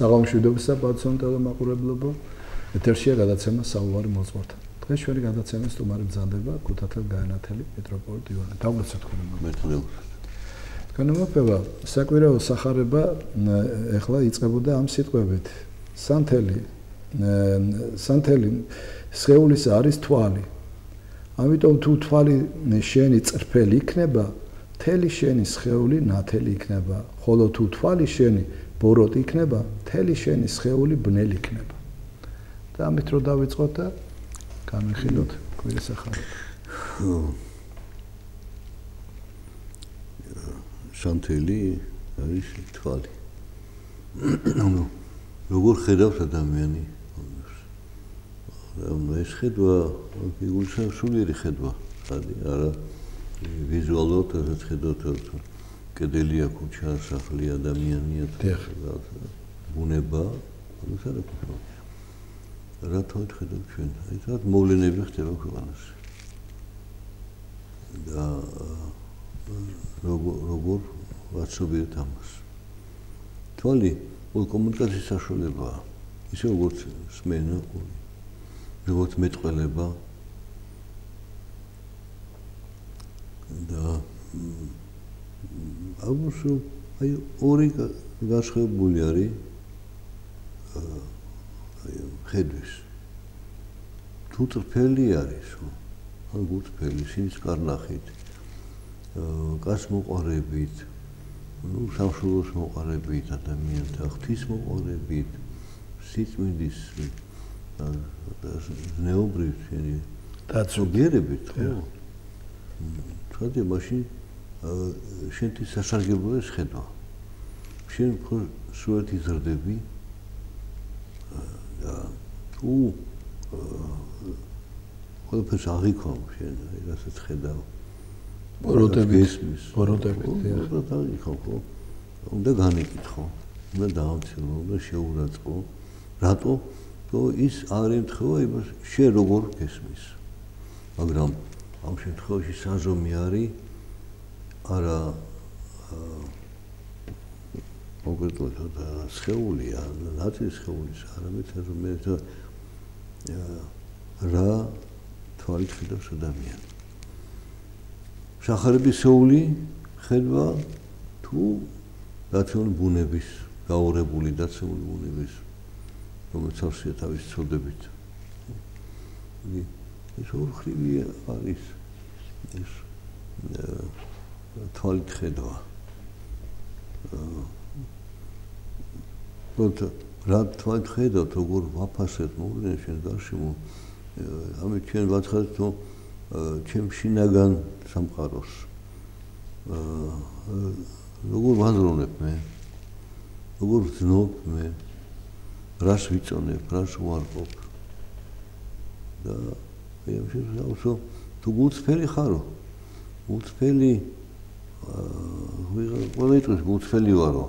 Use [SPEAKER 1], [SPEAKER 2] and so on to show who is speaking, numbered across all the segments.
[SPEAKER 1] საღამოშვიდობისა პატრონტელო მაყურებლობო ეთერშია გადაცემა საუბარი მოძღვართან. დღეს ჩვენი გადაცემის სტუმარი მზადდება ქუთათელ გაენათელი მეტროპოლიტ ივანე. დავუცეთ თქვენ
[SPEAKER 2] მეთქნილ.
[SPEAKER 1] თქვენ მოფება საკვირაო სახარება ეხლა იწყებოდა ამ სიტყვებით. სანთელი სხეულის არის თვალი. ამიტომ თუ თვალი შენი წრფელი იქნება, მთელი შენი სხეული ნათელი იქნება. ხოლო თუ თვალი შენი ბოროტი იქნება, მთელი შენი სხეული ბნელი იქნება. და ამით რო დავიწყოთ და განვიხილოთ კვირის სახარება.
[SPEAKER 2] სანთელი არის თვალი. ანუ როგორ ხედავს ადამიანი? ეს ხედვა ფიგურისგან სულიერი ხედვა, არა ვიზუალურად ეს ხედვა კედელია, ქუჩა, სახლი, ადამიანია, ბუნება, ეს არა ყოფილი. რა თქმა ხედავთ ჩვენ? ეს რა მოვლენები ხდება ქვეყანაში. და როგორ ვაცნობიერთ ამას. თვალი კომუნიკაციის საშუალებაა. ისე როგორც სმენა, როგორც მეტყველება და ამასო აი ორი გასხებული არის ხედვის. თუ წრფელი არის, ან გულწრფელი, სიმის კარნახით, კაც მოყარებით, სამშობლოს მოყარებით, ადამიანთა ღვთის მოყარებით, სიწმინდის ზნეობრივ დაცუგერებით, ხო? თქო, მაშინ შენთვის სასარგებლოა ხედვა. შენ სულ იზრდები და თუ ყველაფერს აღიქვა შენ, რასაც ხედავ.
[SPEAKER 1] ბოროტებით.
[SPEAKER 2] ხო. უნდა განეკითხო, უნდა დაამცირო, უნდა შეურაცხო. რატო? ის არ ემთხვევა იმას, შენ როგორ გესმის. მაგრამ ამ შემთხვევაში საზომი არის არა კონკრეტულად სხეულია, ნაწილი სხეულის, არამედ საზომი რა თვალით ხედავს ადამიანი. სახარების სხეული ხედვა თუ დაცული ბუნების, გაურებული დაცული ბუნების რომელიც არსია თავის ცოდებით. ეს ორხრივი არის ეს თვალით ხედვა. რა თვალით ხედავთ, როგორ ვაფასებთ მოვლენებს შენ გარშემო, ამით ჩვენ ვაცხადეთ, რომ ჩემ შინაგან სამყაროს როგორ ვაზროვნებ მე, როგორ ვძნობ მე, რას ვიწონებ, რას ვარყოფ და ამ შემთხვევაში თუ გულწრფელი ხარო, გულწრფელი ყველა იტყვის გულწრფელი ვარო.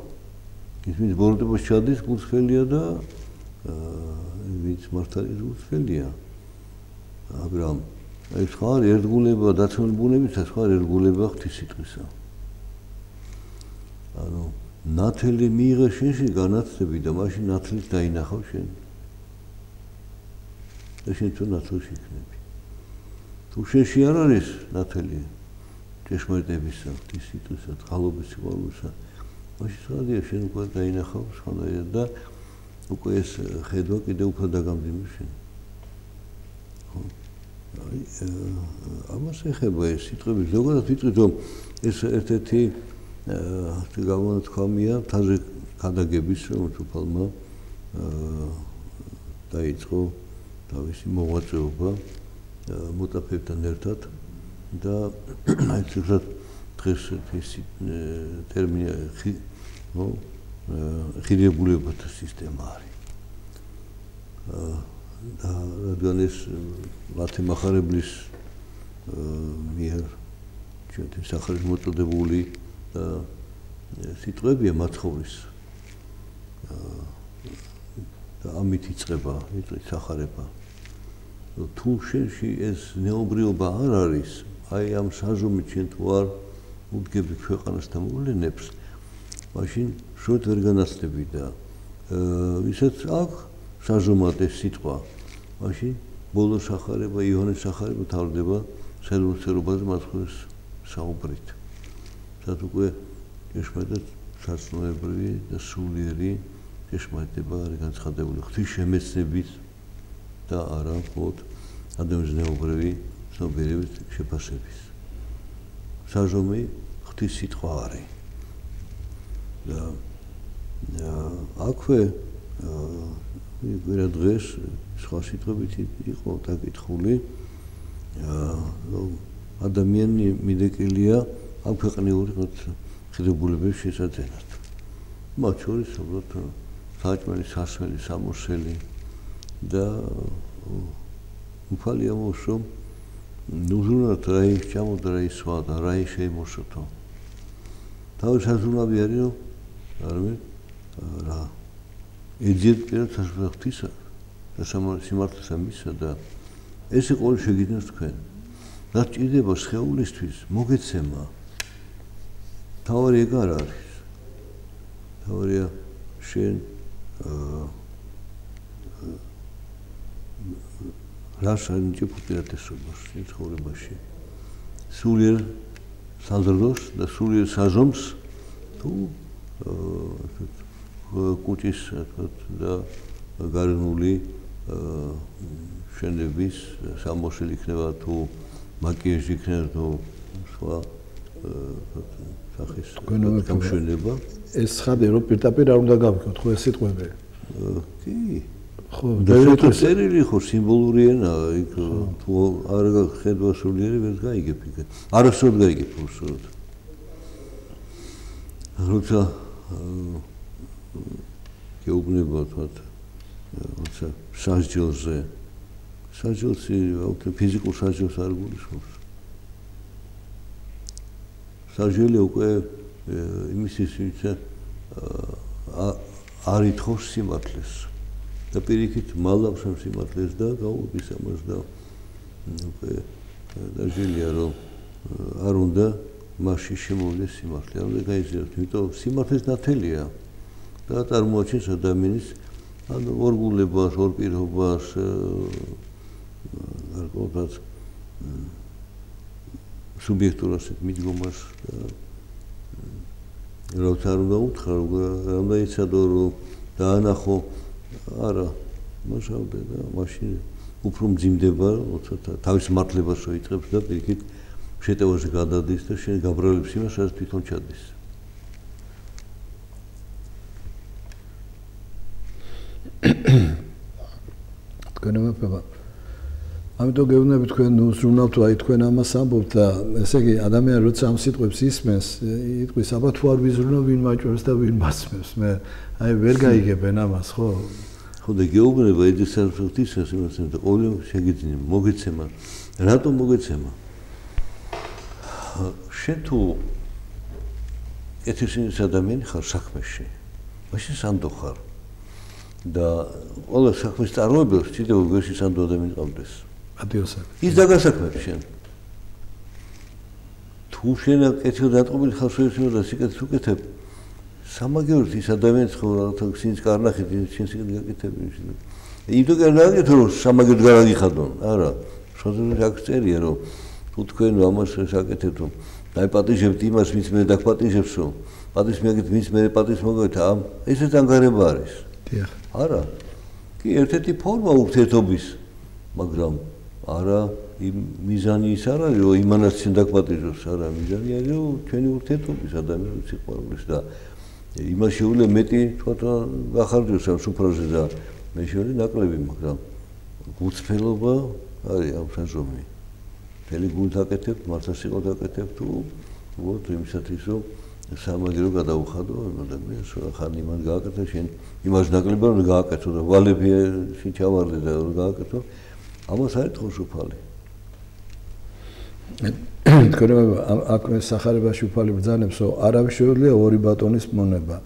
[SPEAKER 2] ისმის ბოროტებას ჩადის გულწრფელია და ვინც მართალია გულწრფელია. მაგრამ ეს სხვა ერთგულება დაცული ბუნებისა, სხვა ერთგულება ღვთისმსიტყვისა. ანუ ნათელი მიიღე შენში განათლები და მაშინ ნათლით დაინახავ შენ. და შენ თუ ნათლში იქნები. თუ შენში არ არის ნათელი ჭეშმარიტებისა, ღვთისმსიტყვისა, წყალობის სიყვარულისა, მაშინ სადია შენ უკვე დაინახავ სხვანაირად და უკვე ეს ხედვა კიდევ უფრო დაგამდიმო შენ. აი ამას ეხება ეს სიტყვები. ზოგადად ვიტყვით, რომ ეს ერთ-ერთი გამონათქვამია მთაზე ქადაგების, რომ თუფალმა დაიწყო თავისი მოღვაწეობა მოტაფეებთან ერთად და აი ცუდად დღეს ეს ტერმინი ხირებულებათა სისტემა არის. და რადგან ეს ლათი მახარებლის მიერ ჩვენთვის სახარების მოწოდებული სიტყვებია მაცხოვრის და ამით იწყება სახარება. თუ შენში ეს ნეობრიობა არ არის, აი ამ საზომით შენ თუ არ უდგები ქვეყანას და მოვლენებს, მაშინ შუთ ვერ განაცდები და ისეთ აქ საზომად ეს სიტყვა. მაშინ ბოლო სახარება იოანეს სახარება თავდება სერვოსერობაზე მასხვის საუბრით. სადაც უკვე ჭეშმარიტად საცნობრივი და სულიერი ჭეშმარიტება არის განცხადებული ღვთისშემეცნების და არა მხოლოდ ადამიანებრივი ცნობიერების შეფასების. საზომი ღვთის სიტყვა არის. და აქვე ვერა დღეს სხვა სიტყვებით იყო დაკითხული ადამიანი მიდეკილია ამ ქვეყნიური ღირებულებების შესაძენად. მათ შორის უბრალოდ საჭმელი, სასმელი, სამოსელი და უფალია მოსო ნუზრუნად რა ის ჩამოდა რა ის სხვა და რა ის შეიმოსოთო. თავის საზრუნავი არის რომ არამედ რა ეძიეთ პირად საზღვრთისა და სიმართლესა მისსა და ესე ყოველ შეგიძლიათ თქვენ. რაც ჭირდება სხეულისთვის მოგეცემა. თავარი ეგ არ არის. თავარია შენ რას ანიჭი უპირატესობას ცხოვრებაში. სულიერ საზრდოს და სულიერ საზომს თუ კუჭის და გარნული შენების სამოსელი იქნება თუ მაკიაჟი იქნება თუ სხვა სახის გამშვენება.
[SPEAKER 1] ეს ხადი რომ პირდაპირ არ უნდა გავიქოთ ხო ეს სიტყვები?
[SPEAKER 2] კი. ხო, და წერილი ხო სიმბოლური ენა, იქ თუ არ ხედვა სულიერი ვერ გაიგებ იქ. არასდროს გაიგებ უსურვოთ. როცა გეუბნება თქვათ როცა სასჯელზე სასჯელში ფიზიკურ სასჯელს არ გულისხმობს. სასჯელი უკვე იმისთვის ვიცა არ ითხოვს სიმართლეს და პირიქით მალავს ამ სიმართლეს და გაუდის ამას და უკვე დაჟილია რომ არ უნდა მასში შემოვიდეს სიმართლე, არ უნდა გაიზიაროს, იმიტომ სიმართლეს ნათელია და წარმოაჩენს ადამიანის ანუ ორგულებას, ორპირობას, გარკვეულად სუბიექტურას მიდგომას როცა არ უნდა უთხრა, არ უნდა იცადო რომ დაანახო, არა, მოსავდე და მაშინ უფრო მძიმდება, როცა თავის მართლებას შეიწყებს და პირიქით შეტევაზე გადადის და შენ გაბრალებს იმას, რაც თვითონ ჩადის.
[SPEAKER 1] თქვენ მეფება. ამიტომ გეუბნები თქვენ უზრუნავთ აი თქვენ ამას ამბობთ და ესე იგი ადამიანი როცა ამ სიტყვებს ისმენს, იტყვის აბა თუ არ ვიზრუნო ვინ მაჭვევს და ვინ მასმევს. მე აი ვერ გაიგებენ ამას, ხო?
[SPEAKER 2] ხო და გეუბნება ედესალფრთისას იმას და ყოველ შეგიძლია მოგეცემა. რატომ მოგეცემა? შენ თუ ეთისის ადამიანი ხარ საქმეში. მაშინ სანდო ხარ. და ყველა საქმის წარმოებელს ჭირდება გვერდში სანდო ადამიანი ყავდეს.
[SPEAKER 1] ადიოსა.
[SPEAKER 2] ის დაგასაქმებ შენ. თუ შენ ეთიო დატყობილი ხარ შეიძლება და სიკეთეს უკეთებ. სამაგიეროდ ის ადამიანს ხო რათა სინც კარნახით შენ სიკეთე გაკეთები. იმიტომ კი არ გაკეთო რომ სამაგიეროდ გარაგიხადონ. არა. შესაძლოა აქ წერია რომ თუ თქვენ ამას საკეთებთ რომ დაიპატიჟებთ იმას ვინც მე დაგპატიჟებსო. პატრის მიაგეთ ვინც მე პატრის მოგეთ ამ ესეც ანგარება არის.
[SPEAKER 1] დიახ.
[SPEAKER 2] არა. კი ერთ-ერთი ფორმა ურთიერთობის, მაგრამ არა იმ მიზანი ის არ არის რომ იმანაც შენ დაგპატიჟოს, არა მიზანი არის რომ ჩვენი ურთიერთობის ადამიანის სიყვარულის და იმას შეუძლია მეტი თქვა გახარჯოს ამ სუფრაზე და მე შეუძლია ნაკლები, მაგრამ გულწრფელობა არის ამ საზომი. მთელი გულით აკეთებ, მართლაც აკეთებ თუ უბრალოდ იმისათვის რომ სამაგერო გადაუხადო ადამიანს, ხან იმან გააკეთო შენ იმას ნაკლებად რომ გააკეთო და ვალები შენ ჩავარდე და რომ გააკეთო, ამას არ ეთქოს უფალი.
[SPEAKER 1] თქვენ აქ სახარებაში უფალი ბრძანებს, რომ არავის შეუძლია ორი ბატონის მონება.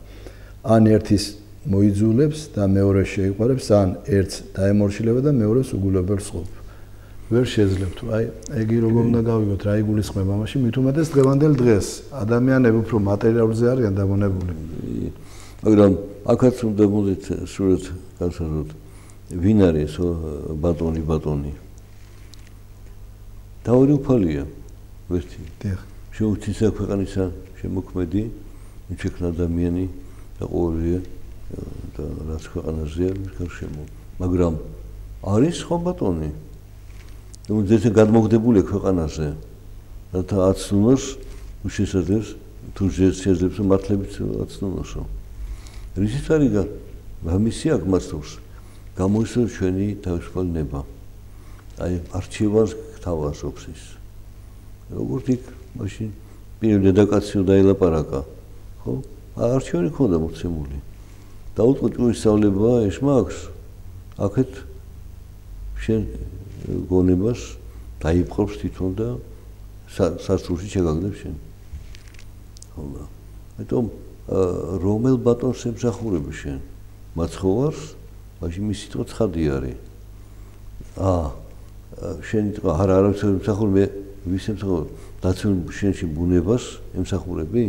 [SPEAKER 1] ან ერთის მოიძულებს და მეორეს შეიყვარებს, ან ერთს დაემორჩილება და მეორეს უგულებელს ყოფ. ვერ შეძლებთ. აი, ეგი როგორ უნდა გავიგოთ, რა იგულისხმება მაშინ მით უმეტეს დღევანდელ დღეს. ადამიანები უფრო მატერიალზე არიან დამონებული.
[SPEAKER 2] მაგრამ აქაც უნდა მოდით სრულად განსაზღვროთ ვინ არის ბატონი თავი უფალია ვერთი შეუცისა ქვეყანისა შემოქმედი შექმნა ადამიანი და ყოველია და რაც ქვეყანაზეა მის გარშემო მაგრამ არის ხო ბატონი ზეცე გადმოგდებული ქვეყანაზე რათა აცნუნოს უშეშადებს თუ შეძლებს მართლებით აცნუნოსო რისიც არის ამისი აქ მართლობს გამოისურვოს ჩვენი თავისუფალი ნება აი არჩევანს გთავაზობს ის როგორც იქ მაშინ პირველი დედაკაცი დაილაპარაკა ხო არჩევანი ქონდა მოცემული დაუწყო ჭურის სწავლება ეს მაქვს აქეთ შენ გონებას დაიპყრობს თვითონ და სასწრაფოში შეგაგდებს შენ ხოლმე მეტომ რომელ ბატონს ემსახურები შენ მაცხოვარს მაშინ მის სიტყვა ცხადი არის შენ არავის ემსახურებ მე ვის ემსახურებ დაცულ შენში ბუნებას ემსახურები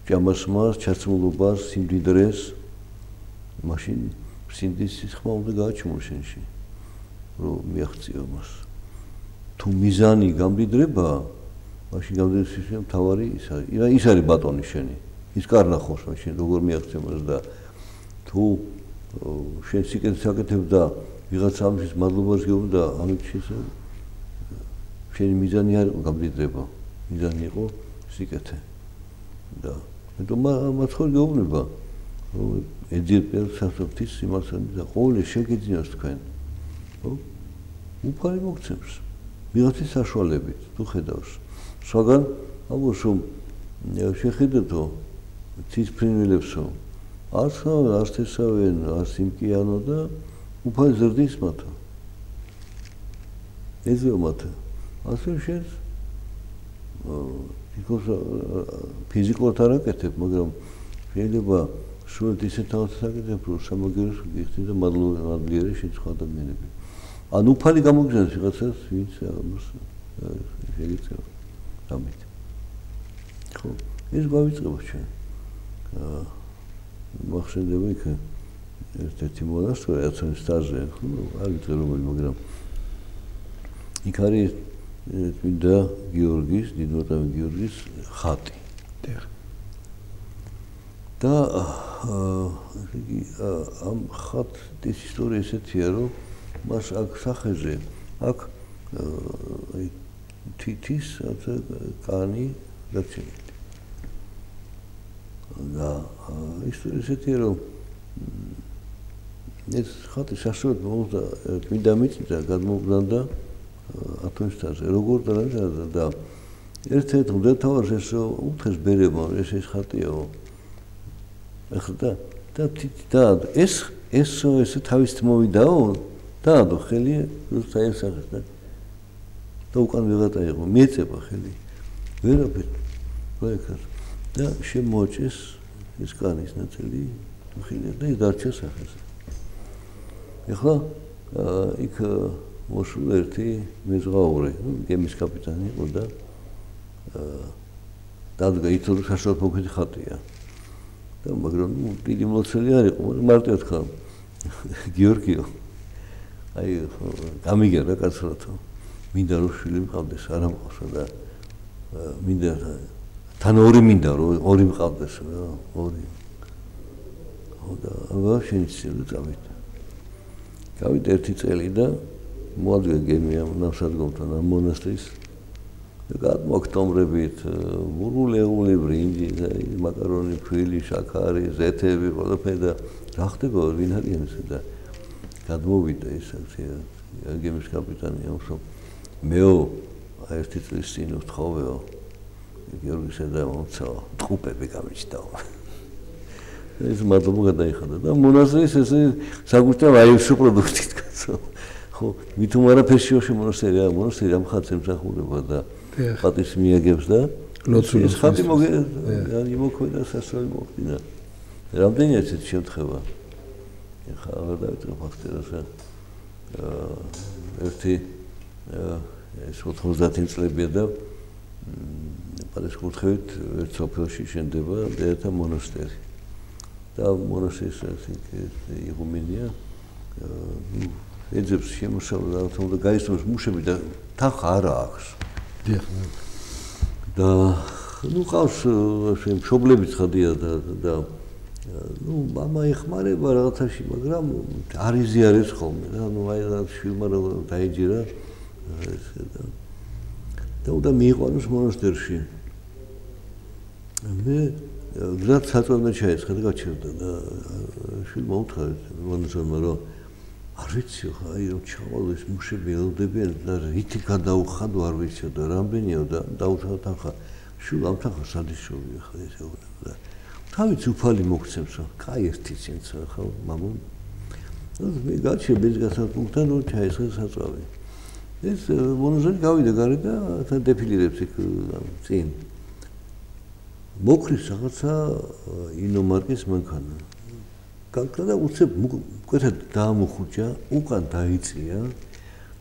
[SPEAKER 2] ჭამასმას ჩაცმულობას სიმდიდრეს მაშინ სინდისის ხმა უნდა გააჩუმო შენში რომ მიაღწიო მას თუ მიზანი გამდიდრება მაშინ გამდიდრების მთავარი ის არის ბატონი შენი ის კარნახობს მაშინ როგორ მიაღწიო მას და თუ შენ სიკეთეს აკეთებ და ვიღაცა ამის მადლობას გეუბნ და ამით შენი მიზანი არ იყო გამდიდრება მიზანი იყო სიკეთე და მეტომ მაცხოვრი გეუბნება რომ ეძიებენ სასოფთის სიმართლე და ყოველი შეგეძინოს თქვენ ხო უფალი მოგცემს ვიღაცის საშუალებით თუ ხედავს სხვაგან ამბობს რომ შეხედეთო ცისფრინველებსო არც ესავენ არც იმკიანო და უფალი ზრდის მათო ეძო მათო ასე შენ თითქოს ფიზიკურად არ აკეთებ მაგრამ შეიძლება სულ ისეთ თავს აკეთებ რომ სამაგეროს გიხდი და მადლიერე შენ სხვა ადამიანები ან უფალი გამოგზავნოს ვიღაცას ვინც ამას შეგიძლია ამით ხო ეს გავიწყებთ ჩვენ მახსენდება იქ ერთ-ერთი მონასტერი აცონის სტაჟზე ხო არ ვიცი რომელი მაგრამ იქ არის წმინდა გიორგის დიდმოწამე გიორგის ხატი და ამ ხატის ისტორია ესეთია რომ მას აქ სახეზე აქ თითის კანი დაცემილი და ისტორია ესეთია რომ ეს ხატი სასურველი მომდა წმინდა მიწა გადმოგზავნა ათონსტაზე როგორ და ერთ-ერთ მდეთავს ეს უთხეს ბერება ეს ხატიაო ეხლა და ეს თავის მოვიდაო დაადო ხელი რუსთავის სახეს და უკან ვიღაცა იყო მიეწება ხელი ვერაფერ პროექტს და შემოაჭეს ეს კანის ნაწილი ხელი და დარჩა სახეს ეხლა იქ მოსულა ერთი მეზღვაური გემის კაპიტანი იყო და დადგა ითხოვდა საშუალო მოგეთი ხატია და მაგრამ დიდი მლოცველი არ იყო მარტო თქვა გიორგიო აი გამიგერა კაცრათო მინდა რომ შვილი მყავდეს არ ამყავსა და მინდა თან ორი მინდა რომ ორი მყავდეს რა ორი ხო და აბა შეიძლება წავით ერთი წელი და მოადგა გემი ამ ნავსადგომთან ამ მონასტრის და გადმოოქტომბრებით ვურულეული ბრინჯი მაკარონი ფილი შაქარი ზეთები ყველაფერი და რა ხდება ვინ არიან ესე და გადმოვიდა ეს გემის კაპიტანი ამსო მეო ერთი წლის წინ ვთხოვეო გიორგისა და მომცაო ტყუპები გამიჩნდაო ეს მადლობა გადაიხადა და მონასტრის ესე საგუშტა აიუსო პროდუქტით კაცო ხო მითუმ არაფერშიოში მონასტერი ამ ხატს ემსახურება და ხატის მიაგებს და ეს ხატი იმოქმედა სასწრაფო მოხდინა რამდენია ეს შემთხვევა ეხლა აღარ დავიწყებ ფაქტორს ერთი ეს 90 წლებია და პარეს კუთხით ერთ სოფელში შენდება დედათა მონასტერი და მონასტრის იღუმინია ეძებს შემოსავლა რა თქმა უნდა გაიცნობს მუშები და თანხა არ აქვს. და ну ყავს მშობლებიც ხადია და ну мама ეხმარება რაღაცაში, მაგრამ არ იზიარებს ხოლმე რა, ну აი რა შვილმა დაიჯერა ესე და უნდა მიიყვანოს მონასტერში. მე გზად საწვავნა ჩაეცხა და გაჩერდა და შვილმა უთხრა მონაზონმა რომ არ ვიცი ხა აი რომ ჩავალოს მუშები ელოდებიან და რითი გადაუხადო არ ვიცი და რამდენია და დაუთხა თანხა შვილ ამ თანხა სადიშოვია ხა ესე უნდა თავიც უფალი მოგცემს კაი ერთი წინც ხა მამონ მე გაჩერდა ეს გასაკუთრებთან რომ ჩაეცხა საწვავი ეს მონაზონი გავიდა გარე და თან დეფილირებს იქ წინ მოკრის რაღაცა ინომარკის მანქანა და უცებ მკვეთრად დაამოხუჭა, უკან დაიწია,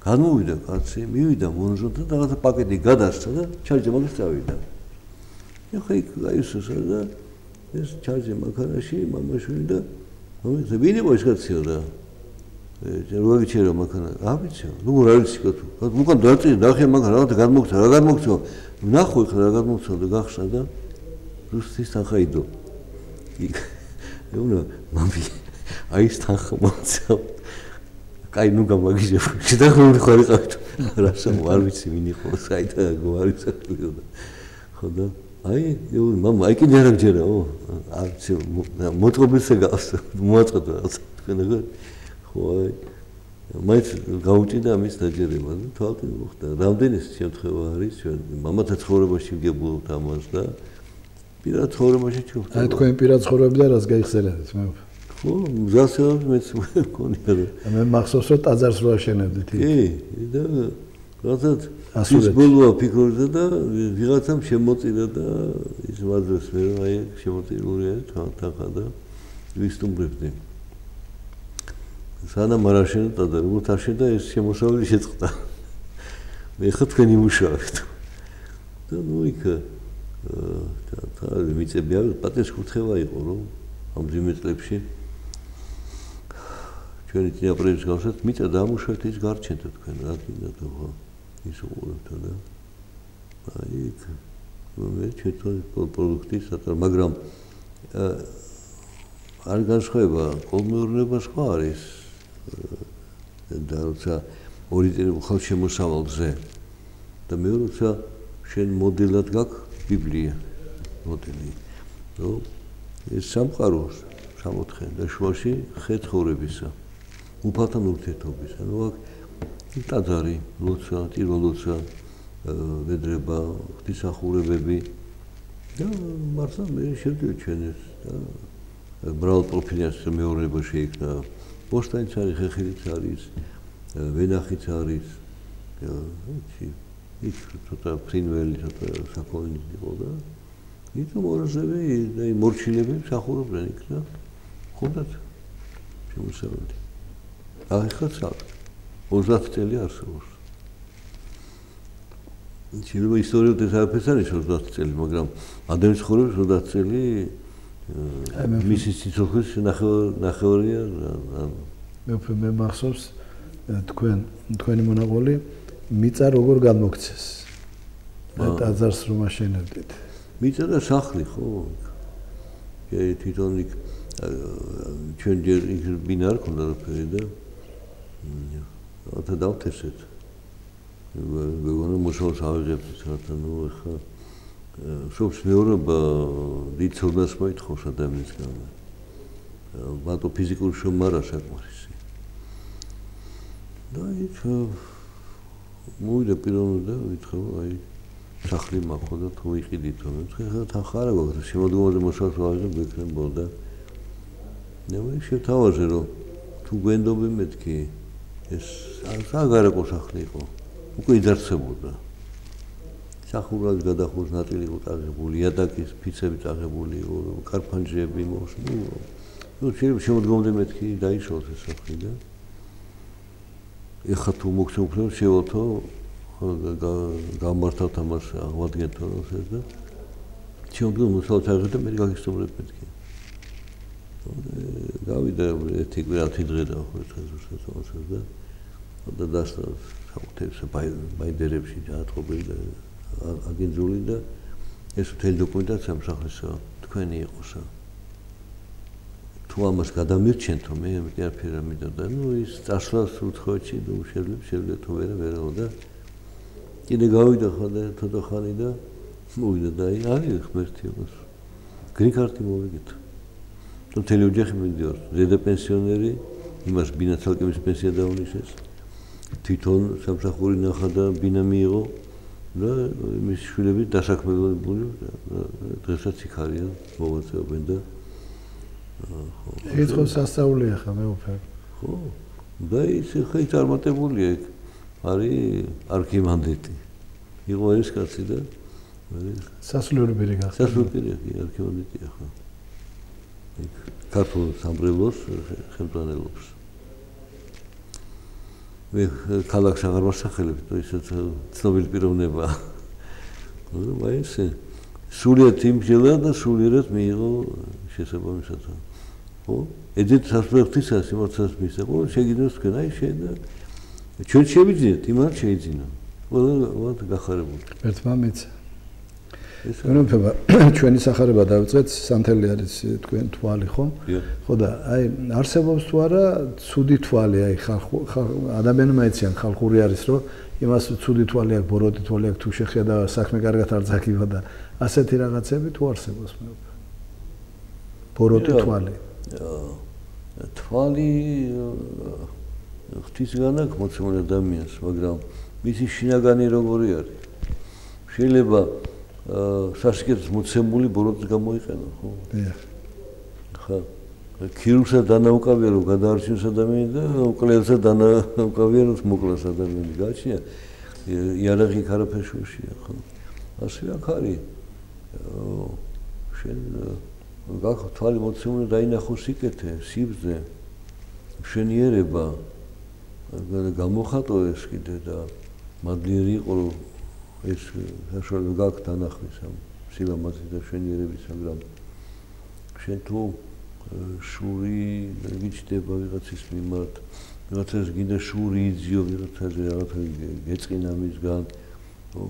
[SPEAKER 2] განმოვიდა კაცი, მივიდა მონაზონთან და რაღაცა პაკეტი გადასცა და ჩარჯა მაგას წავიდა. ეხლა იქ გაისოსა და ეს ჩარჯა მანქანაში მამაშვილი და მომიწე ვინ იყო ეს კაციო და რო გიჩერა მანქანა, რა ვიციო, ნუ რა ვიცი კაცო, უკან დაიწია, ნახე მანქანა, რაღაცა გადმოგცა, რა გადმოგცა, ნახო ეხლა რა გადმოგცა და გახსნა და რუსეთის თანხაიდო. იქ ეუნა მამი აი ეს თანხა მოცა კაი ნუ გამაგიჟებ შედახული ხარ იყავით რასა არ ვიცი ვინ იყო საითა გვარი საქმეო ხო და აი ეუნა მამა აი კიდე არ გჯერაო არ ვიცი მოწყობილსა გავს მოაწყდა თქვენ ხო აი მაინც გაუჭიდა ამის დაჯერება და თვალყი მოხდა რამდენი შემთხვევა არის ჩვენ მამათა ცხოვრებაში ვგებულობთ ამას და პირად ცხოვრებაში ჩუხდა. აი
[SPEAKER 1] თქვენ პირად ცხოვრებიდან რას გაიხსენებთ მე?
[SPEAKER 2] ხო, მზასელად მეც მქონია და
[SPEAKER 1] მე მახსოვს რომ ტაძარს რო აშენებდით.
[SPEAKER 2] კი, და რაღაცა ის ბოლოა ფიქრობდა და ვიღაცამ შემოწირა და ის ვაძრეს მე რომ აი შემოწირულია თანხა და ვისტუმრებდი. სანამ არ აშენდა ტაძარი, უბრალოდ აშენდა ეს შემოსავალი შეწყდა. მე ხა თქვენი მუშაობთ. და ნუ იქ და მიწები არის პატრის კურთხევა იყო რომ ამ ძიმე წლებში ჩვენი წინაპრების გავსად მიწა დაამუშავეთ ის გარჩენდა თქვენ რა გინდა თუ ხო ის უყურებთ და აი იქ მე ჩეთო პროდუქტი საწარ მაგრამ არ განსხვავება კოლმეურნება სხვა არის და როცა ორი წელი ხალხ შემოსავალზე და მე როცა შენ მოდელად გაქვს ბიბლია მოდელი რომ ეს სამყაროს სამოთხე და შუაში ხე ცხოვრებისა უფალთან ურთიერთობისა ნუ აქ ტაძარი ლოცა ტიროლოცა ვედრება ღვთისმსახურებები და მართლა მე შევდივარ ჩვენ ეს და მრავალპროფილიან მეურნეობა შეიქმნა ბოსტანიც არის ხეხილიც არის ვენახიც არის ვიცი იქ ცოტა ფრინველი ცოტა საქონლი იყო და იქ მორაზები და მორჩილები მსახურობდნენ იქ და ხოდათ შემოსავლები ახლა ცალ 30 წელი არსებობს შეიძლება ისტორიულად ეს არაფერს არ ნიშნავს 30 წელი მაგრამ ადამიანის ცხოვრების 30 წელი მისი სიცოცხლის ნახევრია
[SPEAKER 1] მე მახსოვს თქვენი მონაყოლი მიწა როგორ გამოგცეს ტაძარს რომ აშენებდით
[SPEAKER 2] მიწა და სახლი ხო კი თვითონ იქ ჩვენ ჯერ იქ ბინა არ ქონდა რაფერი და ათა დავთესეთ ვეგონა მოსავს ავიღებთ რათა ნუ ახლა სოფს მეურობა დიდ ცოდნას მოითხოვს ადამიანისგან მარტო ფიზიკური შრომა არა საკმარისი და იქ მოვიდა პიროვნული და ვითხო აი სახლი მაქვს და თუ იყიდით რომ ხა თანხა არა გვაქვს შემოდგომაზე მოსავს ავიღებ გექნებოდა ნუ შევთავაზე რომ თუ გვენდობი მეთქი ეს საგარეყო სახლი იყო უკვე იძარცებოდა სახურად გადახურვის ნაწილი იყო წაღებული იატაკის ფიცები წაღებული იყო კარფანჯები მოსნუ ნუ შემოდგომაზე მეთქი დაიშალოს ეს სახლი და ეხლა თუ მოგცემ შევოთო გამართავთ ამას აღმადგენთ რომ ეს და შემდგომ მოსალთ აღეთ და მე გაგისტუმრებ მეთქი გავიდა ერთი კვირათი დღე და ხოთაზუსტა და დასწრა საკუთებს ბაიდერებში დაატყობილი და აგენძული და ეს მთელი დოკუმენტაცია მსახურისა თქვენი იყოსა თუ ამას გადამირჩენთო მე ამიტომ არაფერი არ მინდოდა ის წასვლას უცხოეთში შეიძლება თუ ვერა და კიდე გავიდა ცოტა ხანი და მოვიდა და არის ღმერთი მას გრინ კარტი მოვიგეთ თუ მთელი ოჯახი მიდიოდა ზედა პენსიონერი იმას ბინა ცალკევის პენსია დაუნიშნეს თვითონ სამსახური ნახა და ბინა მიიღო და მის შვილები დასაქმებულნი დღესაც იქ არიან მოღვაწეობენ და
[SPEAKER 1] ეს ხო სასწაულია ხა მე უფერ
[SPEAKER 2] ხო და ის ხა წარმატებულია იქ არის არქიმანდრიტი იყო ეს კაცი და
[SPEAKER 1] სასულიერო პირი გახდა
[SPEAKER 2] სასულიერო პირი არქიმანდრიტია ხო იქ ქართულ სამრევლოს ხელმძღვანელობს მე ქალაქს აღარ ვასახელებ ისეთ ცნობილი პიროვნებაა მაგრამ აი ეს სულიად იმჯელა და სულიერად მიიღო შესაბამისად ხო ეძეთ სასწრაფთისა სიმართლეს მისაღო შეგიძლიათ თქვენ აი შენ და ჩვენ შევიძინეთ იმან შეიძინა ყველა გახარებული
[SPEAKER 1] ერთმა მეც გონოფება ჩვენი სახარება დავიწყეთ სანთელი არის თქვენ თვალი ხო ხო და აი არსებობს თუ არა ცუდი თვალი აი ადამიანმა ეციან ხალხური არის რომ იმას ცუდი თვალი აქვს ბოროტი თვალი აქვს თუ შეხედა საქმე კარგად არ ძაგივა და ასეთი რაღაცები თუ არსებობს მე ბოროტი თვალი თვალი ღვთისგან აქვს მოცემული ადამიანს მაგრამ მისი შინაგანი როგორი არის შეიძლება სასიკეთეს მოცემული ბოროტს გამოიყენო ხო? ხა ქირურგსა დანაუკავია რომ გადაარჩინოს ადამიანი და მკვლელსა დანაუკავია რომ მოკლას ადამიანი გააჩნია იარაღი ქარაფეშუშია ხო? ასე აქ არის შენ გახო თვალი მოცემული დაინახო სიკეთე სიბრძე მშვენიერება გამოხატო ეს კიდე და მადლიერი იყო რომ ეს საშუალება გაქვს დანახვის ამ სილამაზის და მშვენიერების მაგრამ შენ თუ შური გიჩდება ვიღაცის მიმართ ვიღაცას გინდა შური იძიო ვიღაცაზე რაღაცა გეწყინა მისგან ხო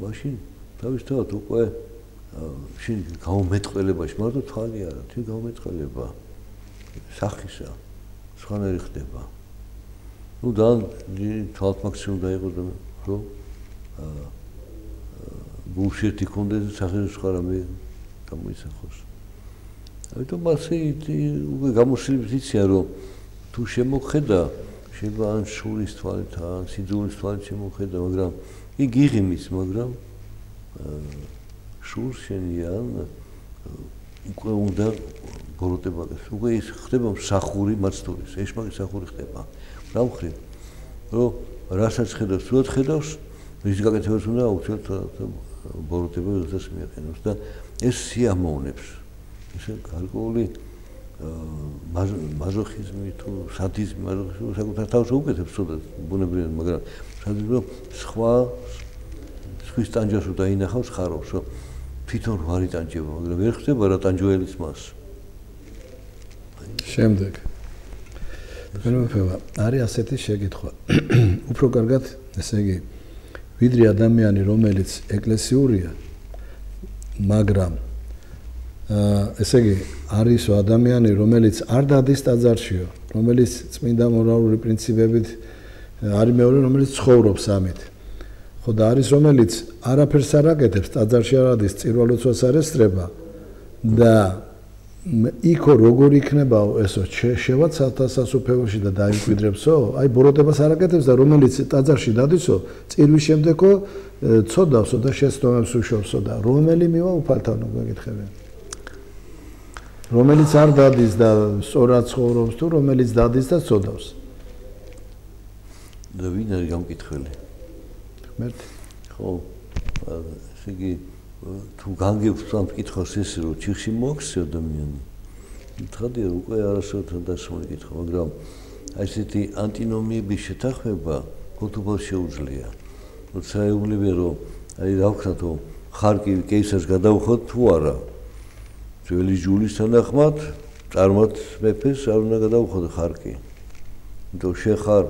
[SPEAKER 1] მაშინ თავისთავად უკვე შენ გამომეტყველებაში მაგრამ თვალი არა თუ გამომეტყველება სახისა სხვანაირი ხდება ну და თვალთ მაქსიმუმ დაიღო და ხო ბულშიტი კონდეს სახეს სხვა რამე გამოისახოს. ამიტომ ასე უკვე გამოსილებს იციან რომ თუ შემოხედა შეიძლება ან შურის თვალით ან სიძულის თვალით შემოხედა მაგრამ იქ იღიმის მაგრამ შურს შენიან უკვე უნდა ბოროტება უკვე ის ხდება მსახური მაცდურის ეშმაკი მსახური ხდება რა მხრივ რომ რასაც ხედავს სულად ხედავს ის გაკეთებას უნდა აუცილებლად ბოროტება როდესაც მიაყენოს და ეს სიამოვნებს ესე გარკვეული მაზოხიზმი თუ სადიზმი მაზოხიზმი საკუთარ თავს უკეთებს ცუდად ბუნებრივად მაგრამ სადიზმი სხვის ტანჯვას უნდა ინახავს ხარობს რომ თვითონ ვარ იტანჯება მაგრამ ვერ ხდება რა ტანჯველის მას შემდეგ თქვენმოება არის ასეთი შეკითხვა უფრო კარგად ესე იგი ვიდრე ადამიანი რომელიც ეკლესიურია მაგრამ ესე იგი არის ადამიანი რომელიც არ დადის ტაძარშიო რომელიც წმინდა მორალური პრინციპებით არის მეორე რომელიც ცხოვრობს ამით ხო და არის რომელიც არაფერს არ აკეთებს ტაძარში არ ადის წირვალოცვას არ ესწრება და იქო როგორ იქნებაო ესო შევაც სასუფეველში და დაიმკვიდრებსო აი ბოროტებას არ აკეთებს და რომელიც ტაძარში დადისო წირვის შემდეგო ცოდავსო და შეცდომებს უშოვსო და რომელი მივა უფალთანო გეკითხებიან რომელიც არ დადის და სწორად ცხოვრობს თუ რომელიც დადის და ცოდავს
[SPEAKER 2] და ვინ არის გამკითხველი
[SPEAKER 1] ღმერთი
[SPEAKER 2] ხო ესე იგი თუ განგებს ამ კითხავს ეს რომ ჩიხში მოაქვს ადამიანი თხადია უკვე არასოდეს დასმული კითხვა მაგრამ აი ესეთი ანტინომიების შეთანხმება გოთუბალს შეუძლია როცა ეუბნებიან რომ აი რა ვქნათ რომ ხარკივი კეისარს გადავხოთ თუ არა ძველი ჯულის თანახმად წარმოთ მეფეს არ უნდა გადავხადო ხარკი. იმიტომ შენ ხარ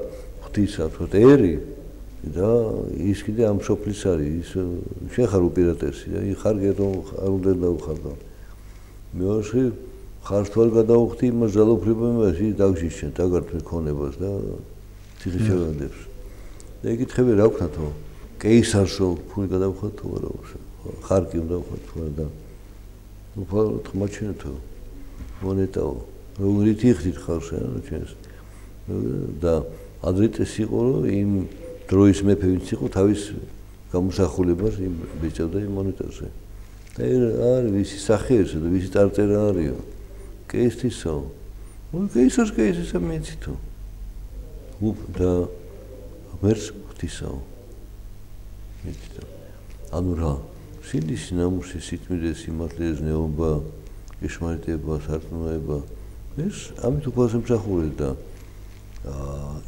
[SPEAKER 2] ღვთისა თქო ერი და ის კიდე ამ სოფლის არის ის შენ ხარ უპირატესი და ხარკი არ უნდა დავხადო. მეორე ხარ თუ არ გადავხდი იმას ძალაუფლებამებას ის დაგშიშენ დაგართ მქონებას და ციხისჩევანდებს. და ეკითხები რა ვქნათო? კეისარსო ფული გადავხადო თუ არა? ხარკი უნდა ვხადო თუ არა და უბრალოდ ხმაჩინეთო მონეტაო როგორი თიხით ხარს რა ჩვენს და ადრეც იყო რომ იმ დროის მეფე ვინც იყო თავის გამოსახულებას იმ ბეჭდავდა იმ მონეტაზე და არის ვისი სახეებსა და ვისი წარწერა არისო კეისთისო კეისარს კეისისა მეცითო და ღმერთს ღვთისაო მეცითო ანუ რა სინდის ნამუსი სიტმიდეს სიმართლეს ნეობა იშმარიტება სარწმუნოება ეს ამით უფალს ემსახურებს და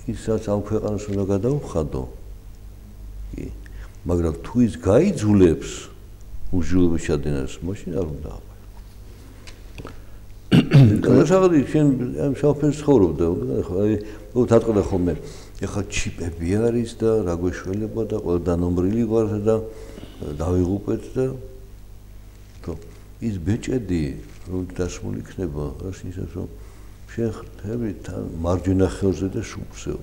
[SPEAKER 2] ისაც ამ ქვეყანას უნდა გადავხადო კი მაგრამ თუ ის გაიძულებს უჯრედობის ჩადენას მაშინ არ უნდა განსაკუთრებით შენ ამ შავფერს ცხოვრობდა აი თატყდა ხოლმე ეხლა ჩიპები არის და რა გვეშველება და ყველა დანომრილი ვარ და დავიღუპეთ და თო ის ბეჭედი რომ დასმული იქნება რას ისე რომ შენ ხდები თან მარჯვენა ხელზე და შუბსეო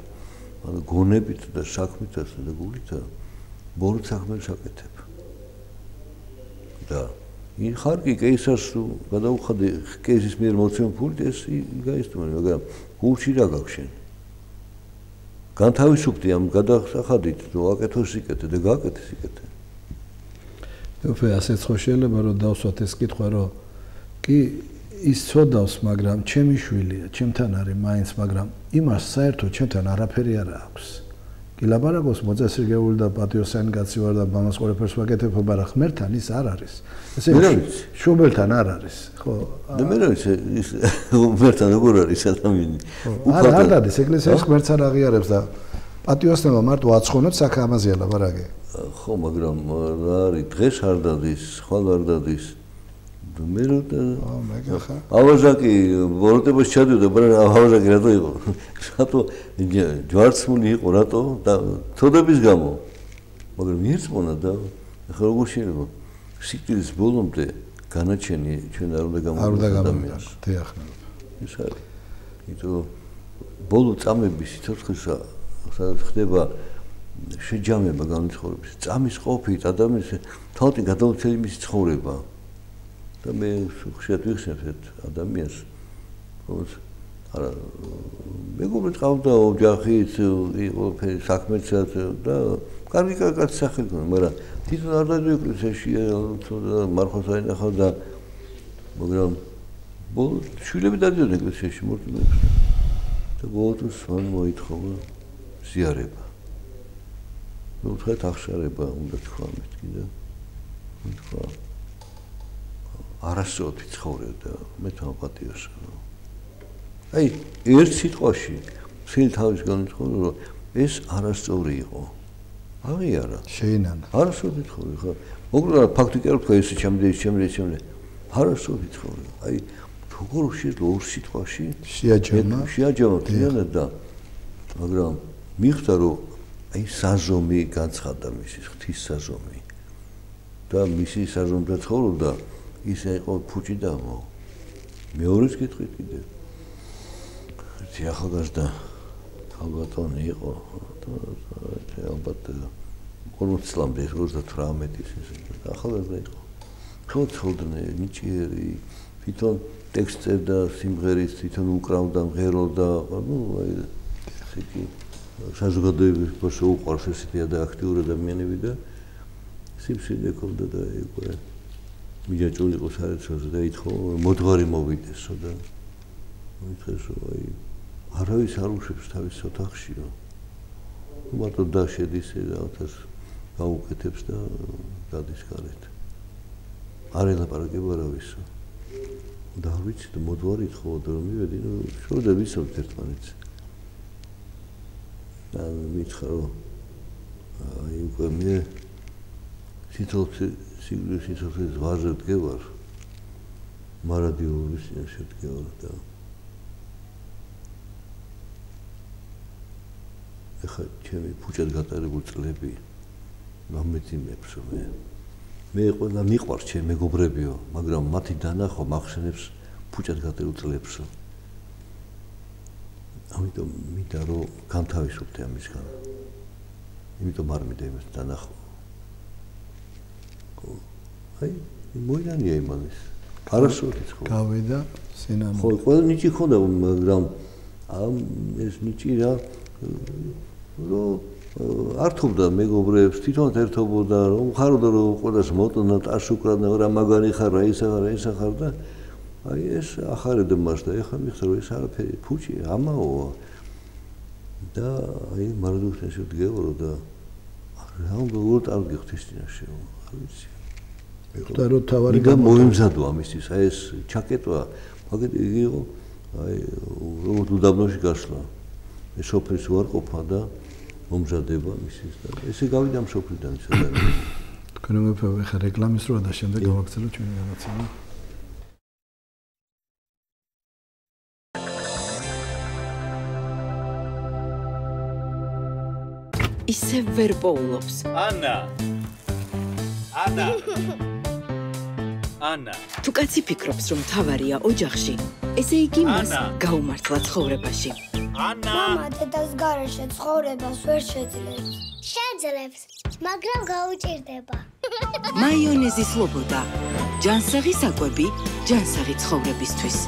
[SPEAKER 2] ანუ გონებით და საქმითაც და გულით ბოროტ საქმეს აკეთებ და ინ ხარკი კეისარს გადაუხადე კეისრის მიერ მოცემ ფულით ეს გაისტუმარი მაგრამ გულში რა გაქვს შენ განთავისუფლდი ამ გადახადით რომ აკეთო სიკეთე და გააკეთე სიკეთე
[SPEAKER 1] უფე ასეც ხო შეიძლება რომ დავსვათ ეს კითხვა რომ კი ის ცოდავს მაგრამ ჩემი შვილია ჩემთან არის მაინც მაგრამ იმას საერთოდ ჩემთან არაფერი არ აქვს კი ლაბარაკობს მოწესრიგებული და პატიოსანი კაცი ვარ და მამას ყველაფერს ვაკეთებ მაგრამ ღმერთთან ის არ არის ესე შუბელთან არ არის ხო
[SPEAKER 2] და მე რა ვიცი ის ღმერთთან როგორ არის ადამიანი
[SPEAKER 1] არ დადეს ეკლესიაში ღმერთს არ აღიარებს და პატიოსნება მარტო აცხონებს აქ ამაზეა ლაბარაკი
[SPEAKER 2] ხო მაგრამ რა არის დღეს არ დადის ხვალ არ დადის მე რა ავაზაკი ბოროტებას ჩადიოდა მაგრამ ავაზაკი რატო იყო რატო ჯვარცმული იყო რატო და თოდების გამო მაგრამ ერთმონა და ახლა როგორ შეიძლება სიკვდილის ბოლომდე განაჩენი ჩვენ არ უნდა
[SPEAKER 1] გამოვიდეთ თეახნებო
[SPEAKER 2] ეს არის იმიტომ ბოლო წამების სიცოცხლეს სადაც ხდება შეჯამება განცხოვრების წამის ყოფით ადამიანის თავი გადაუცელი მისი ცხოვრება და მე ხშირად ვიხსენებ ადამიანს როგორც არა მეგობრად ყავდა ოჯახიც იყო საქმეცაც და კარგი კაცი სახელი ქონდა მაგრამ თვითონ არ დადიოდა ეკლესიაში მარხოს აინახავ და მაგრამ ბოლოს შვილები დადიოდნენ ეკლესიაში მორწმუნეებს და ბოლოს მან მოითხოვა ზიარება ნუ თქვათ აღშარება უნდა თქვა მეთქიდა თქვა არასწორად ვიცხოვრე და მე თავპატიოსო აი ერთ სიტყვაში მთელი თავის განიცხოვრო რომ ეს არასწორი იყო აღიარა
[SPEAKER 1] შეინანა
[SPEAKER 2] არასწორად ვიცხოვრე ხო მოკლედ ფაქტიკად თქვა ეს ჩემდე არასწორად ვიცხოვრე აი როგორ შეიძლება ორ სიტყვაში შეაჯამა თლიანად და მაგრამ მიხდა რომ აი საზომი განცხადა მისი ღვთის საზომი და მისი საზომი ცხოვრობდა ისე იყო ფუჭი დამო მეორეს კითხვით კიდე ერთი ახალგაზრდა ალბათონი იყო ალბათ 40 წლამდე 38-ის ახალგაზრდა იყო ხო ცხოვრდნენ ნიჭიერი თვითონ ტექსტზე და სიმღერის თვითონ უკრავდა მღეროდა ნუ აი ესე კი საზოგადოებას უყვარს ესეთი და აქტიური ადამიანები და სიმშვიდე ქონდა და იყო მიჯაჭული იყო საერთოდ და ითხოვა მოძღვარი მოვიდესო და მოითხოვეს რომ აი არავის არ უშვებს თავის ოთახშიო მარტო დაშედის რაოთას გაუკეთებს და გადის გარეთ არ ელაპარაკება არავისო და არ ვიცი და მოძღვარი ითხოვდა რომ მივედი ნუ შორდა ვიცავთ ერთმანეთს და მითხრა რომ აი უკვე მე სიცოცხლის ვარზე დგევარ მარადიულის წინაშე დგეორ და ეხლა ჩემი ფუჭად გატარებული წლები მომეძიმებს მე ყველა მიყვარს ჩემი მეგობრებიო, მაგრამ მათი დანახვა მახსენებს ფუჭად გატარებულ წლებსო. ამიტომ მინდა რომ განთავისუფლდე ამისგან. იმიტომ არ მინდა იმას დანახვა. აი, მოინანია იმანის. არასოდეს ხო.
[SPEAKER 1] გავიდა სინამდვილე.
[SPEAKER 2] ხო, ყველა ნიჭი ხონდა, მაგრამ ამ ეს ნიჭი რა რომ ართობდა მეგობრებს, თვითონ ერთობოდა, რომ ხაროდა რომ ყველას მოტონა ტაშუკრანა რა მაგარი ხარ, რა ისა ხარ და აი ეს ახარებდა მას და ეხლა მიხსნა რომ ეს არაფერი ფუჭი ამაოა და აი მარადუხთან შევდგეორო და რა უნდა უბრალოდ არ გიხდის წინაშე არ ვიცი
[SPEAKER 1] ეხლა რომ თავარი
[SPEAKER 2] მოიმზადო ამისთვის აი ეს ჩაკეტვა მაგეთ იგი იყო აი როგორც უდაბნოში გასვლა ეს სოფლის უარყოფა და მომზადება მისის და ესე გავიდა ამ სოფლიდან ეს ადამიანი
[SPEAKER 1] თქვენ მეფე ხა რეკლამის როა და შემდეგ გავაგრძელოთ ჩვენი განაცემა
[SPEAKER 3] ისე ვერ პოულობს. ანა. თუ კაცი ფიქრობს, რომ თავარია ოჯახში, ესე იგი მას გაუმართლა ცხოვრებაში.
[SPEAKER 4] მამა დედას გარეშე ცხოვრებას ვერ შეძლებს. შეძლებს, მაგრამ გაუჭირდება.
[SPEAKER 3] მაიონეზი სლობოდა. ჯანსაღი საკვები, ჯანსაღი ცხოვრებისთვის.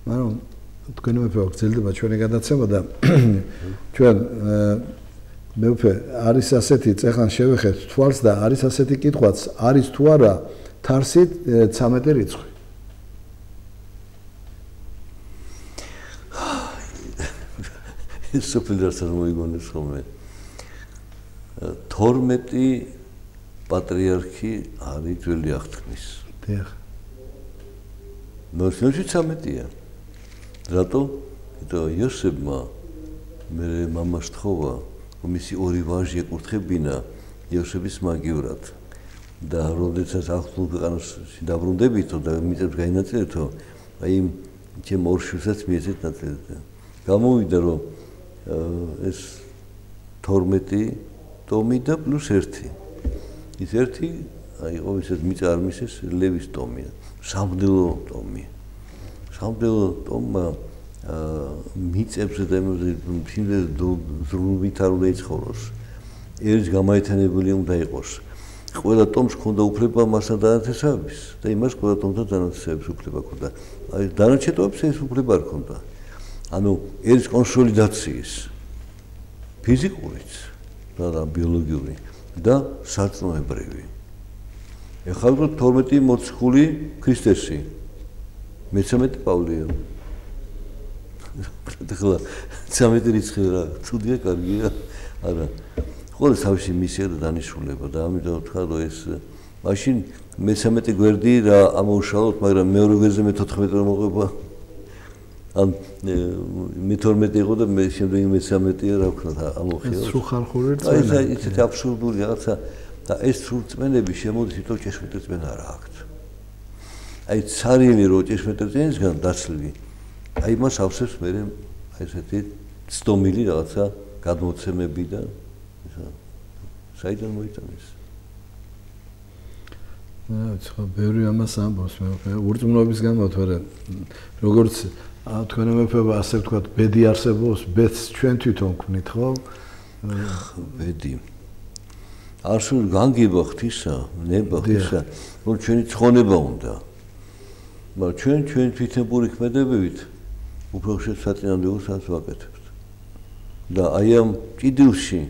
[SPEAKER 1] მაგრამ თქვენ მეფე გრძელდება ჩვენი გადაცემა და ჩვენ მეფე არის ასეთი წეხან შევეხეთ თვალს და არის ასეთი კითხვაც არის თუ არა თარსით 13 რიცხვი
[SPEAKER 2] ეს სოფლდარსაც მოიგონებს ხოლმე 12 პატრიარქი არის ძველი აღთქმის
[SPEAKER 1] დიახ
[SPEAKER 2] ნოშნოში 13-ია რატო? იმიტომ იოსებმა მე მამას თხოვა რომ მისი ორი ვაჟი ეკურთხებინა იოსების მაგივრად და როდესაც ახლო ქვეყანაში დაბრუნდებითო და მიწებს გაინაწილებთო აი ჩემ ორ შვილსაც მიეცეთ ნაწილები გამოვიდა რომ ეს 12 ტომი და პლუს 1 ის 1 აი ყოველთვის მიწა არ მისეს ლევის ტომია სამბდელო ტომი სამბდელო ტომმა მიწებს და იმაზე ზრუნვით არ უნდა იცხოვროს ერის გამაერთიანებელი უნდა იყოს ყველა ტომს ჰქონდა უფლება მასთან დანათესავების და იმას ყველა ტომთან დანათესავების უფლება ჰქონდა აი დანარჩენ ტომებს ეს უფლება არ ჰქონდა ანუ ერის კონსოლიდაციის ფიზიკურიც და ბიოლოგიური და სარწმუნოებრივი ეხლა 12 მოციქული ქრისტესი მე-13 პავლეა ეხლა 13 რიცხვი რა ცუდია კარგია არა ხოლმე თავისი მისია და დანიშნულება და ამიტომ თქვა რომ ეს მაშინ მე-13 გვერდი რა ამოუშალოთ მაგრამ მეორე გვერდზე მე-14 რომ მოყვება ან მე-12 იყო და მე შემდეგ მე-13 რა ვქნა ამოხიო
[SPEAKER 1] სრულხალხური რწმენა
[SPEAKER 2] აი ესეთი აბსურდული რაღაცა და ეს სრულწმენები შემოდის თვითონ ჭეშმეტი რწმენა რა აქვს აი ცარიელი რო ჭეშმეტი რწმენისგან დაცლილი აი მას ავსებს მე აი ესეთი ცდომილი რაღაცა გადმოცემები და საიდან მოიტანეს
[SPEAKER 1] ხო ბევრი ამას ამბობს მე ურწმუნოების გამო თორე როგორც თქვენ მეფეობა ასე ვთქვათ ბედი არსებობს ბედს ჩვენ თვითონ ვქმნით ხო
[SPEAKER 2] ბედი არსულ განგება ღვთისა ნება ღვთისა რომ ჩვენი ცხონება უნდა მაგრამ ჩვენ თვითნებური ქმედებებით უფრო ხშირად საწინააღმდეგოსაც ვაკეთებთ და აი ამ ჭიდილში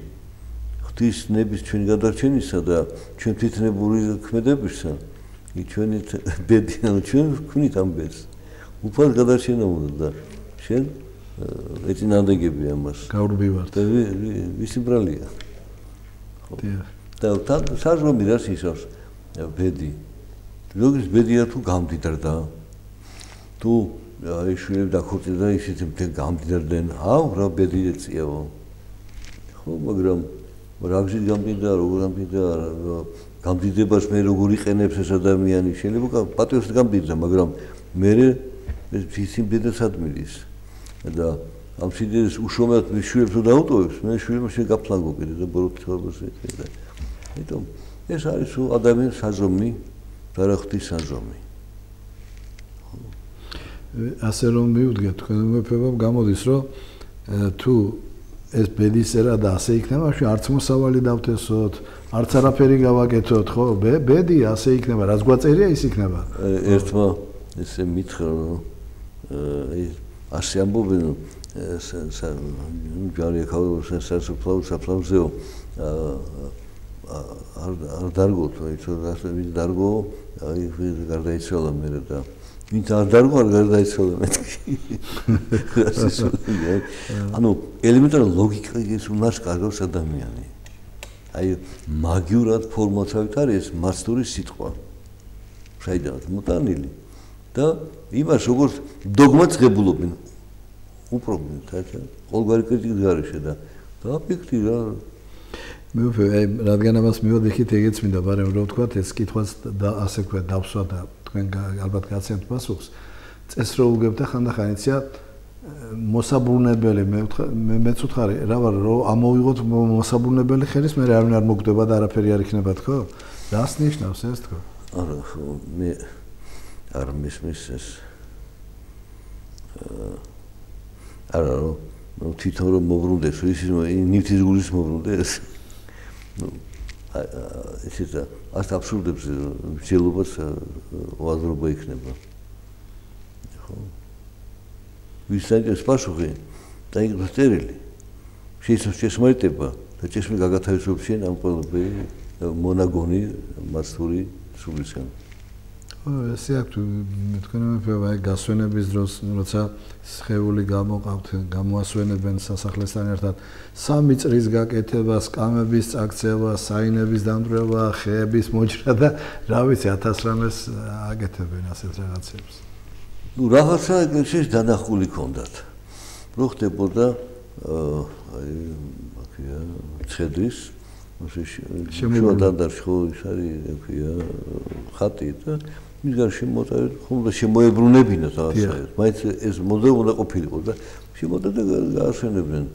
[SPEAKER 2] ღვთის ნების ჩვენი გადარჩენისა და ჩვენ თვითნებური ქმედებისა ჩვენი ბედი ანუ ჩვენ ვქმნით ამ ბედს უფალ გადარჩენა უნდა და შენ ეწინააღმდეგები ამას
[SPEAKER 1] გაურბივართ
[SPEAKER 2] და ვისი ბრალია ხო და თან საზრომი რას ისავს ბედი როგორც ბედია თუ გამდიდრდა თუ აი შვილები დაქორწინდა ისიც მთელ გამდიდრდნენ აუ რა ბედი ეწიაო ხო მაგრამ რა გზით გამდიდა, როგორ გამდიდა, გამდიდებას მე როგორ იყენებს ეს ადამიანი, შეიძლება პატიოსით გამდიდა, მაგრამ მე ეს სიმდიდრეს ადმირის და ამ სიმდიდრეს უშუალოდ მის შვილებს დაუტოვებს, მე შვილმა შეგაფლანგო კიდე და ბოროტ ცხოვრებას ეხება. იმიტომ ეს არის ადამიანის საზომი და რა ხვდის საზომი.
[SPEAKER 1] ასე რომ მივუდგეთ თქვენ მეფებამ გამოდის რომ თუ ეს ბედისერა და ასე იქნება, მაშინ არც მოსავალი დავთესოთ, არც არაფერი გავაკეთოთ, ხო? ბედი ასე იქნება, რაც გვაწერია ის იქნება.
[SPEAKER 2] ერთმა ესე მითხრა რომ ასე ამბობენ ჯარი ხალხო სასაფლავზეო არ დარგოთ, ასე ვინ დარგო, აი გარდაიცვალა მე და ვინც არ დარგო არ გარდაიცვალა მეთქი. ანუ ელემენტარული ლოგიკა ის უნას კარგავს ადამიანი. აი მაგიურად ფორმაცავით არის მასტური სიტყვა. საიდანაც მოტანილი და იმას როგორც დოგმაც ღებულობენ. უპრობლემო თათა ყოველგვარი კრიტიკის გარეშე და დაფიქრი რა
[SPEAKER 1] მე რადგან ამას მივადექით ეგეც მინდა მაგრამ რომ ვთქვა ეს კითხვაც და ასე ვქვა დავსვა და თქვენ ალბათ გაცემთ პასუხს წესროულგებ და ხანდახან იცია მოსაბრუნებელი მეც ვთხარი რა ვარ რომ ამოვიღოთ მოსაბრუნებელი ხელის მე არ მოგვდება და არაფერი არ იქნება თქო რას ნიშნავს ეს თქო
[SPEAKER 2] არა მე არ მისმის ეს არა რომ თვითონ რომ მოbrunდეს ის ნივთის გულის მოbrunდეს ну ეს ას აბსურდებს ძილობას ვაზრობა იქნება ხო ვისაიდეს პასუხი და იქ წერილი შეიძლება შესმოიტება და ჭესმე გაგათავისუფლებს შენ ამ ყველაფერი მონაგონი მასტური სულისგან
[SPEAKER 1] ესე აქ თქვენ მეფევა გასვენების დროს როცა სხეული გამოყავთ გამოასვენებენ სასახლესთან ერთად 3 წრის გაკეთება, სკამების წაქცევა, საინების დამტვრევა, ხეების მოჭრა და რა ვიცი 1000 რამეს აკეთებენ ასეთ რაღაცებს.
[SPEAKER 2] ნუ რაღაცა ეკლესიის დანახული ქონდათ. რო ხდებოდა აი აქია ცხედრის შემოდანდარში ხო ის არის აქია ხატი და მის გარშემო მოტივი ხომ და შემოებრუნებინათ რაღაცა. მაინც ეს მოდელი უნდა ყოფილიყო და შემოდა და გაასვენებდნენ.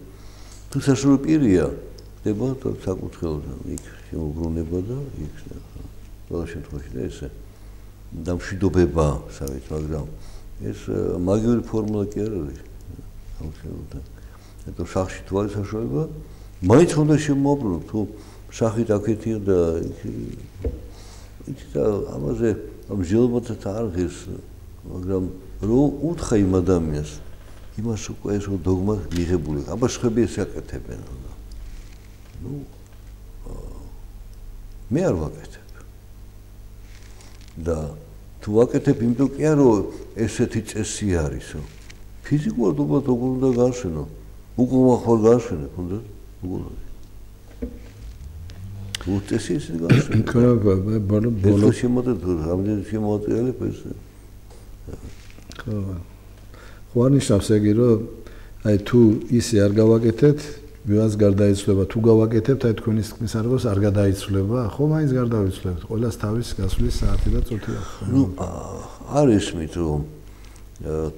[SPEAKER 2] თუ საშუალო პირია, ხდება საკუთრებოდ იქ შემოbrunება და იქ ყველა შემთხვევაში და ესე დამშვიდობება, სავით, მაგრამ ეს მაგიური ფორმულა კი არ არის. აუცილებლად. ეტო სახში თუ არის საშუალება, მაინც უნდა შემოbrunო, თუ სახით აქეთი და იქ და ამაზე ამ ჟელბოთაც არ ღირს, მაგრამ რო უთხრა იმ ადამიანს იმას უკვე ეს დოგმა მიღებული. აბა ხები ეს აკეთებენ. ნუ მე არ ვაკეთებ. და თუ ვაკეთებ, იმიტომ კი არა რომ ესეთი წესი არისო. ფიზიკურად უბრალოდ როგორ უნდა გააშვენო? უკუღმა ხარ გააშვენებ, უნდა უგულო. თუ წესი ისე გააშვენებ. ბოლო შემოდეთ, რამდენი შემოაწერებ ეს. ხო
[SPEAKER 1] ნიშნავს ეგი რომ აი თუ ისე არ გავაკეთეთ ვიღაც გარდაიცვლება თუ გავაკეთებთ აი თქვენი თქმის არგოს არ გადაიცვლება ხო მაინც გარდავიცვლებთ ყველას თავის გასვლის საათი და წუთი აქვს
[SPEAKER 2] ნუ არ ისმით რომ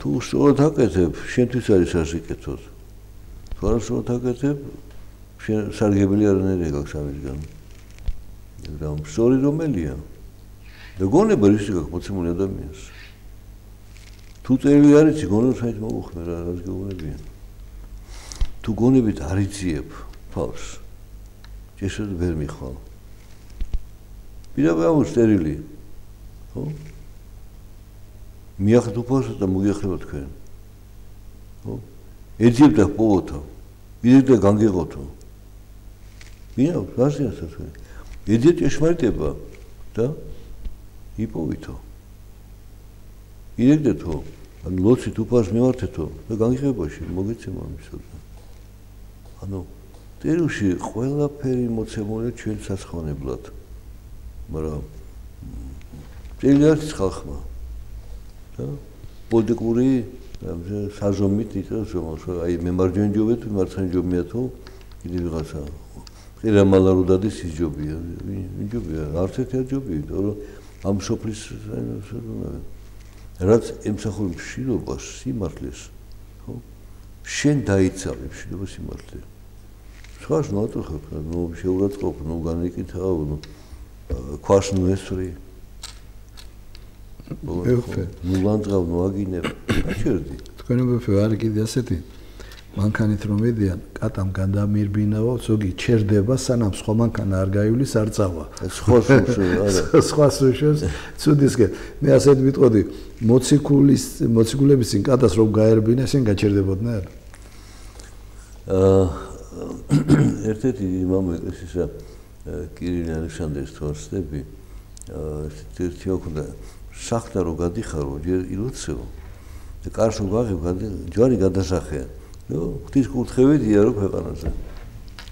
[SPEAKER 2] თუ სწორად აკეთებ შენთვის არის ასიკეთოთ თუ არ სწორად აკეთებ შენ სარგებელი არანაირი გაქვს ამისგან მაგრამ სწორი რომელია და გონება რისი გაქვს მოცემული ადამიანს თუ წერილი არ იცი გონებს საით მოუხმე რა რას გეუბნებიან თუ გონებით არ იციებ ფავს ჭესოდ ვერ მიხვალ პირდაპირ ამოს წერილი ხო მიახეთ უფალს და მოგიახება თქვენ ხო ეძიებ და პოვოთო ვიდრე და განგეღოთო ვინა გასიას თქვენ ეძიებ ჭეშმარიტება და იპოვითო ირეგდეთო ან ლოცით უფალს მივართეთო და განგეღებაში მოგეცემა ამისოდა ანუ ტერუში ყველაფერი მოცემულია ჩვენ საცხოვნებლად მაგრამ წელიწადს ხალხმა და პოლიტიკური საზომით იწევს რომ აი მე მარჯვენჯობეთ მარცხენჯობია თუ კიდე ვიღაცა ყირამალა რო დადის იჯობია იჯობია არც ერთი არ ჯობია იმიტომ რომ ამ სოფლის რაც ემსახურება მშვიდობას სიმართლეს ხო შენ დაიცავი მშვიდობა სიმართლე სხვას ნოატრხებ ნუ შეურაცხყოფ ნუ განიკითხავ ნუ ქვას ნუ ესვრი ნუ ლანძღავ ნუ აგინებ აჩერდი
[SPEAKER 1] თქვენებები არ კიდე ასეთი მანქანით რომ მედიან კატამ გადამირბინავა ზოგი ჩერდება სანამ სხვა მანქანა არ გაივლის არ წავა სხვა სუშოს ცუდისკენ მე ასეთ მიტყოდი მოციქულების წინ კატას რომ გაერბინა შენ გაჩერდებოდნა
[SPEAKER 2] ერთ-ერთი იმამო ეკლესისა კირილე ალექსანდრეს თორსტები ერთი ოქნდა სახტა რო გადიხარო ჯერ ილოცეო და კარს რო გაღებ ჯვარი გადასახეა ღვთის კურთხევედია რო ქვეყანაზე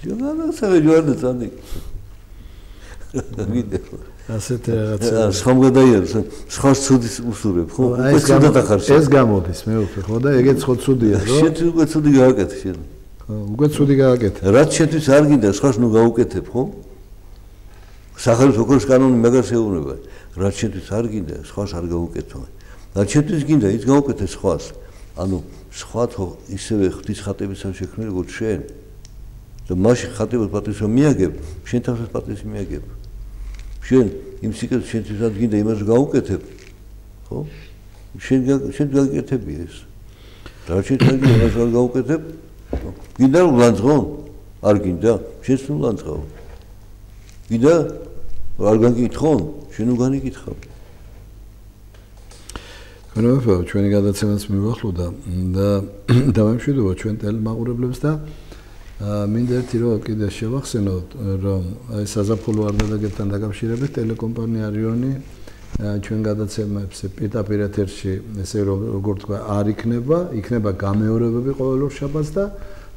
[SPEAKER 2] ჯვარი ჯვარი წანდი
[SPEAKER 1] ასეთ რაღაცა
[SPEAKER 2] სხვამ გადაიარეს სხვა ცუდის უსურებ ხო უკვე ცუდად ახარში
[SPEAKER 1] ეს გამოდის მე უფრო ხო და ეგეც ხო ცუდია რო
[SPEAKER 2] შენ უკვე ცუდი გააკეთე შენ
[SPEAKER 1] უკვე ცუდი გააკეთე
[SPEAKER 2] რაც შენთვის არ გინდა სხვას ნუ გაუკეთებ ხო სახელმწიფოს კანონი მაგას ეუბნება რაც შენთვის არ გინდა სხვას არ გაუკეთო რაც შენთვის გინდა ის გაუკეთე სხვას ანუ სხვა თო ისევე ღვთის ხატების არ შექმნი როგორც შენ და მაშინ ხატებას პატრის რომ მიაგებ შენ თავსაც პატრის მიაგებ შენ იმ სიკეთეს შენთვის არ გინდა იმას გაუკეთებ ხო შენ გაკეთები ეს რაც შენთვის არ გინდა იმას არ გაუკეთებ გინდა რომ ლანძღო არ გინდა შენს ნუ ლანძღო გინდა არ გაგიკითხონ შენ უგანიკითხავ
[SPEAKER 1] ხანოა ჩვენი გადაცემაც მივახლოვდა და დავამშვიდობა ჩვენ ტელემაყურებლებს და მინდა ერთი რომ კიდე შევახსენოთ რომ აი საზაფხულო არდადეგებთან დაკავშირებით ტელეკომპანია არიონი ჩვენ გადაცემებს პირდაპირ ეთერში ესე როგორ თქვა არ იქნება გამეორებები ყოველ ორ შაბათს და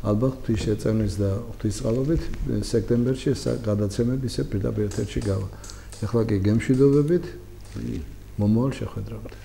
[SPEAKER 1] ალბათ ღვთის შეწევნის და ღვთისწყალობით სექტემბერში ეს გადაცემები ისე პირდაპირ ეთერში გავა. ეხლა კი გემშვიდობებით მომავალ შეხვედრამდე.